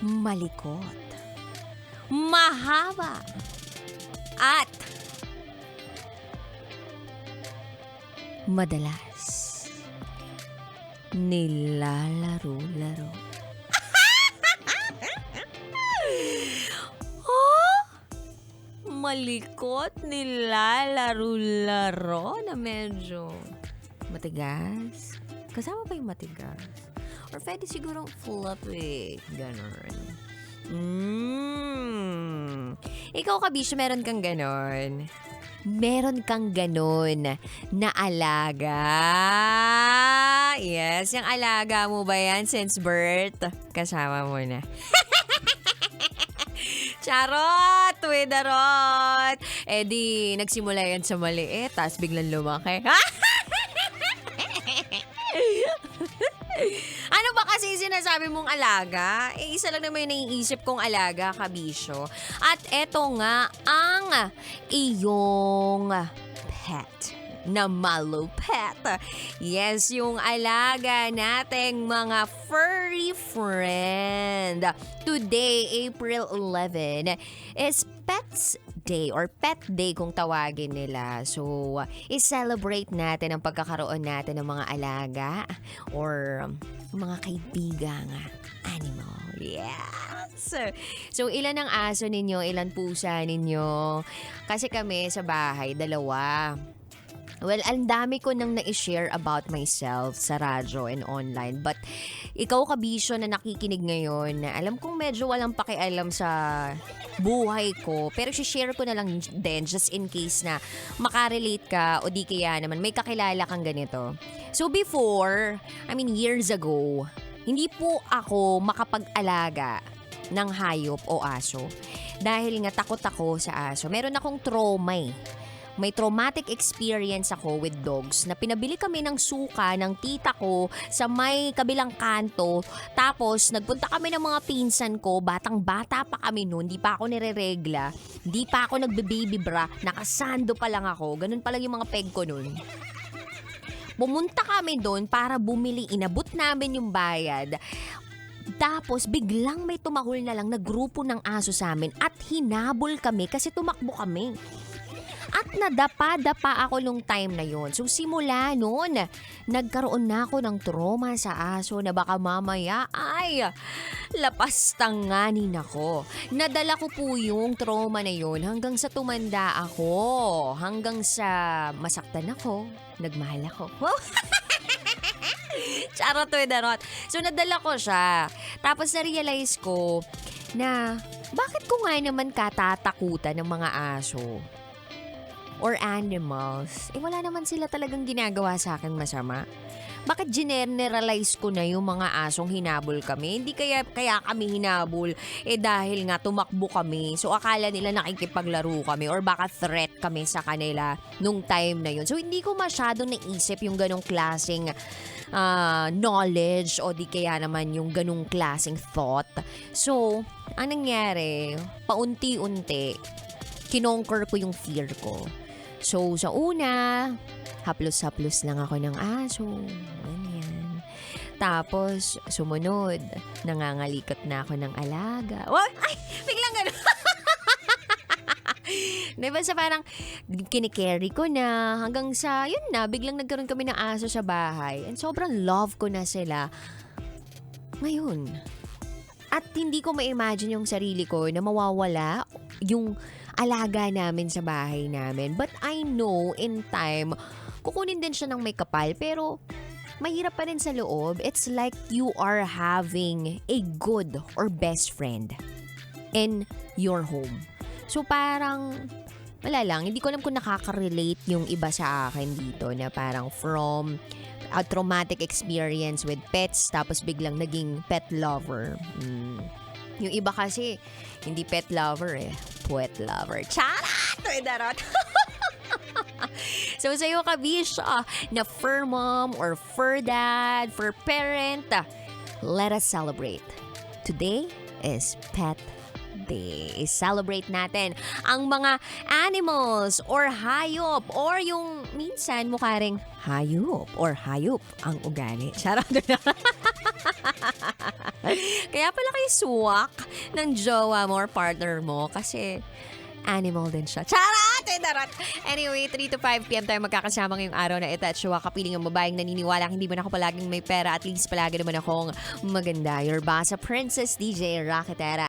malikot, mahaba, at madalas nilalaro-laro. Oh, malikot, nilalaro-laro na medyo matigas. Kasama pa yung matigas. Or pwede sigurong fluffy. Ganon. Ikaw, kabisyo, meron kang ganon? Meron kang ganon na alaga? Yes, yung alaga mo ba yan since birth? Kasama mo na. Charot! Widarot! Eh di, nagsimula yan sa maliit, tapos biglang lumaki. Ano ba kasi sinasabi mong alaga? Eh, isa lang naman yung naiisip kong alaga, kabisyo. At eto nga ang iyong pet na malupet. Yes, yung alaga nating mga furry friend. Today, April 11, is Pets Day or Pet Day kung tawagin nila. So, i-celebrate natin ang pagkakaroon natin ng mga alaga or mga kaibigang animal. Yes! So, ilan ang aso ninyo? Ilan pusa ninyo? Kasi kami sa bahay, 2. Well, ang dami ko nang na-share about myself sa radyo and online. But ikaw, kabisyo, na nakikinig ngayon, alam kong medyo walang pakialam sa buhay ko. Pero share ko na lang din just in case na makarelate ka o di kaya naman may kakilala kang ganito. So before, years ago, hindi po ako makapag-alaga ng hayop o aso. Dahil nga takot ako sa aso. Meron akong trauma eh. May traumatic experience ako with dogs na pinabili kami ng suka ng tita ko sa may kabilang kanto. Tapos nagpunta kami ng mga pinsan ko, batang-bata pa kami noon, di pa ako nireregla, di pa ako nagbe-baby bra, nakasando pa lang ako, ganun pa lang yung mga peg ko noon. Pumunta kami doon para bumili, inabot namin yung bayad. Tapos biglang may tumahol na lang na grupo ng aso sa amin at hinabol kami kasi tumakbo kami. At nadapa-dapa ako nung time na yon. So simula noon, nagkaroon na ako ng trauma sa aso na baka mamaya ay lapastanganin ako. Nadala ko po yung trauma na yon hanggang sa tumanda ako. Hanggang sa masaktan ako, nagmahal ako. Charot to darot. So nadala ko siya. Tapos na-realize ko na bakit ko nga naman katatakutan ng mga aso or animals, wala naman sila talagang ginagawa sa akin masama. Bakit generalize ko na yung mga asong hinabol kami? Hindi kaya kami hinabol, dahil nga tumakbo kami. So akala nila nakikipaglaro kami or baka threat kami sa kanila nung time na yun. So hindi ko masyadong naisip yung ganong klaseng knowledge o di kaya naman yung ganong klaseng thought. So, ang nangyari, paunti-unti, kinonquer ko yung fear ko. So, sa una, haplos-haplos lang ako ng aso. Ganyan. Tapos, sumunod, nangangalikot na ako ng alaga. Ay! Biglang gano'n. Diba sa parang kinikerry ko na hanggang sa, yun na, biglang nagkaroon kami ng aso sa bahay. And sobrang love ko na sila. Ngayon. At hindi ko ma-imagine yung sarili ko na mawawala yung alaga namin sa bahay namin. But I know in time, kukunin din siya ng may kapal. Pero mahirap pa rin sa loob. It's like you are having a good or best friend in your home. So parang, wala lang, hindi ko alam kung nakaka-relate yung iba sa akin dito na parang from a traumatic experience with pets tapos biglang naging pet lover. Yung iba kasi, hindi pet lover puwet lover. Charot! Darot! So sa'yo, kabish, na fur mom or fur dad, fur parent, let us celebrate. Today is Pet Day. Celebrate natin ang mga animals or hayop or yung minsan mukha ring hayop or hayop ang ugali. Charot. Kaya pala kayo swak ng jowa mo or partner mo kasi animal din siya. Charot! Darot! Anyway, 3 to 5 p.m. tayo magkakasama ngayong araw na ito at sywa kapiling ang babaeng naniniwala hindi man ako palaging may pera, at least palagi naman akong maganda. Your boss, Princess DJ Rocketera.